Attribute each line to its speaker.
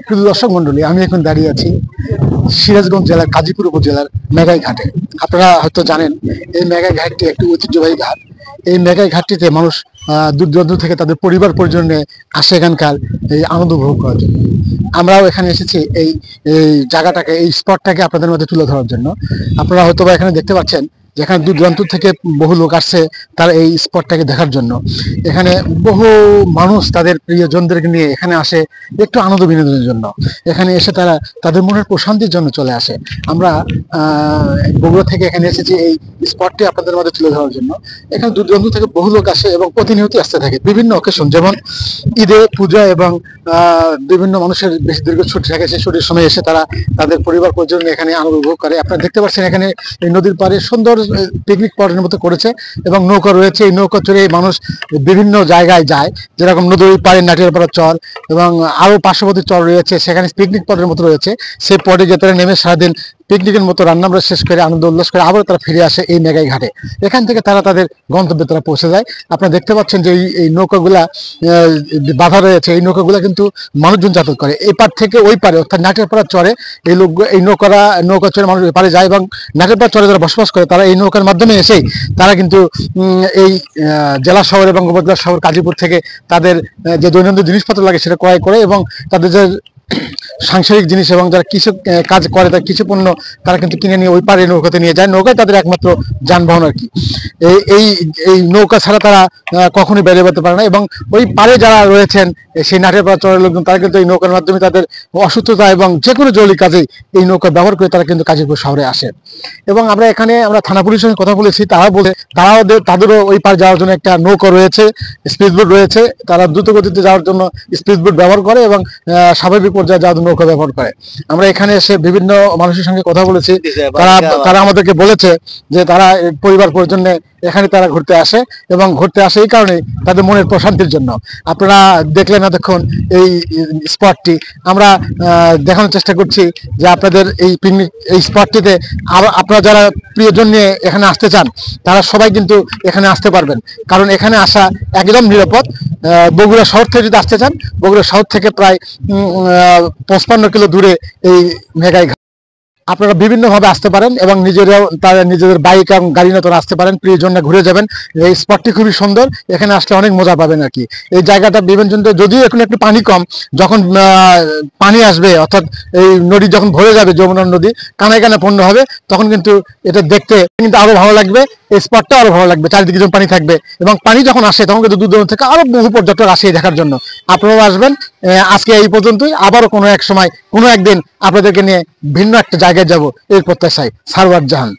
Speaker 1: প্রিয় দর্শক মন্ডলী, আমি এখন দাঁড়িয়ে আছি সিরাজগঞ্জ জেলার কাজীপুর উপজেলার মেঘাই ঘাটে। আপনারা হয়তো জানেন এই মেঘাই ঘাটটি একটি ঐতিহ্যবাহী ঘাট। এই মেঘাই ঘাটটিতে মানুষ দূর দূরান্ত থেকে তাদের পরিবার পরিজন নিয়ে আসে এখানকার এই আনন্দ উপভোগ করার জন্য। আমরাও এখানে এসেছি এই এই জায়গাটাকে, এই স্পটটাকে আপনাদের মধ্যে তুলে ধরার জন্য। আপনারা হয়তো বা এখানে দেখতে পাচ্ছেন যেখানে দূর দূরান্ত থেকে বহু লোক আসছে তার এই স্পটটাকে দেখার জন্য। এখানে বহু মানুষ তাদের প্রিয়জনদেরকে নিয়ে এখানে আসে একটু আনন্দ বিনোদনের জন্য। এখানে এসে তারা তাদের মনের প্রশান্তির জন্য চলে আসে। আমরা বগুড়া থেকে এখানে এসেছি এই স্পটটি আপনাদের মধ্যে তুলে ধরার জন্য। এখানে দূর দূরান্ত থেকে বহু লোক আসে এবং প্রতিনিয়ত আসতে থাকে বিভিন্ন অকেশন, যেমন ঈদে, পূজা এবং বিভিন্ন মানুষের বেশি দীর্ঘ ছুটি থাকে, সেই ছুটির সময় এসে তারা তাদের পরিবার পরিজন এখানে আনন্দ উপভোগ করে। আপনারা দেখতে পাচ্ছেন এখানে এই নদীর পাড়ে সুন্দর পিকনিক স্পটের মতো করেছে এবং নৌকা রয়েছে। এই নৌকা চড়ে মানুষ বিভিন্ন জায়গায় যায়, যেরকম নদীর পাড়ে নাটিয়ারপাড়া চর এবং আরো পার্শ্ববর্তী চর রয়েছে, সেখানে পিকনিক স্পটের মতো রয়েছে। সেই পটে যে তারা নেমে সারাদিন পিকনিকের মতো রান্নাবান্না শেষ করে আনন্দ উল্লাস করে আবার তারা ফিরে আসে এই মেঘাই ঘাটে। এখান থেকে তারা তাদের গন্তব্যে তারা পৌঁছে যায়। আপনারা দেখতে পাচ্ছেন যে এই নৌকাগুলা বাধা রয়েছে। এই নৌকাগুলা কিন্তু মানুষজন যাতায়াত করে এই পার থেকে ওই পারে, অর্থাৎ নাটিয়ারপাড়া চরে এই লোক এই নৌকা চড়ে মানুষ এপারে যায় এবং নাটিয়ারপাড়া চরে যারা বসবাস করে তারা এই নৌকার মাধ্যমে এসেই তারা কিন্তু এই জেলা শহর এবং উপজেলা শহর কাজীপুর থেকে তাদের যে দৈনন্দিন জিনিসপত্র লাগে সেটা ক্রয় করে এবং তাদের যে সাংসারিক জিনিস এবং যারা কিছু কাজ করে তার কিছু পণ্য তারা কিন্তু কিনে নিয়ে ওই পারে নৌকাতে নিয়ে যায়। নৌকায় তাদের একমাত্র যানবাহন আর কি। এই এই নৌকা ছাড়া তারা কখনোই বেরিয়ে যেতে পারে না। এবং ওই পারে যারা রয়েছেন সেই নাটিয়ারপাড়া চরের লোকজন তারা কিন্তু এই নৌকার মাধ্যমে তাদের অসুস্থতা এবং যে কোনো জরুরি কাজেই এই নৌকা ব্যবহার করে তারা কিন্তু কাজীপুর শহরে আসে। এবং আমরা থানা পুলিশের সঙ্গে কথা বলেছি, তাদেরও ওই পার যাওয়ার জন্য একটা নৌকা রয়েছে, স্পিডবোট রয়েছে। তারা দ্রুত গতিতে যাওয়ার জন্য স্পিডবোট ব্যবহার করে এবং স্বাভাবিক পর্যায়ে যাওয়ার জন্য নৌকা ব্যবহার করে। আমরা এখানে এসে বিভিন্ন মানুষের সঙ্গে কথা বলেছি, তারা আমাদেরকে বলেছে যে তারা পরিবার পরিজন এখানে তারা ঘুরতে আসে এবং ঘুরতে আসে এই কারণে তাদের মনের প্রশান্তির জন্য। আপনারা দেখলেন এতক্ষণ এই স্পটটি। আমরা দেখানোর চেষ্টা করছি যে আপনাদের এই পিকনিক এই স্পটটিতে আপনারা যারা প্রিয়জন নিয়ে এখানে আসতে চান তারা সবাই কিন্তু এখানে আসতে পারবেন, কারণ এখানে আসা একদম নিরাপদ। বগুড়া শহর থেকে যদি আসতে চান, বগুড়া শহর থেকে প্রায় 55 কিলো দূরে এই মেঘাই ঘাট। আপনারা বিভিন্নভাবে আসতে পারেন এবং নিজেদের বাইক এবং গাড়ি নিয়ে তারা আসতে পারেন, প্রিয়জনরা ঘুরে যাবেন। এই স্পটটি খুবই সুন্দর, এখানে আসলে অনেক মজা পাবেন আর কি। এই জায়গাটা বিভিন্ন যদিও এখন একটু পানি কম, যখন পানি আসবে অর্থাৎ এই নদী যখন ভরে যাবে, যমুনা নদী কানায় কানায় পূর্ণ হবে, তখন কিন্তু এটা দেখতে কিন্তু আরো ভালো লাগবে। এই স্পটটা আরো ভালো লাগবে, চারিদিকে যখন পানি থাকবে এবং পানি যখন আসে তখন কিন্তু দূর দূরান্ত থেকে আরো বহু পর্যটক আসে দেখার জন্য। আপনারাও আসবেন। আজকে এই পর্যন্তই, আবারও কোনো এক সময় কোনো একদিন আপনাদেরকে নিয়ে ভিন্ন একটা জায়গায় যাব এই প্রত্যাশায়। সারওয়ার জাহান।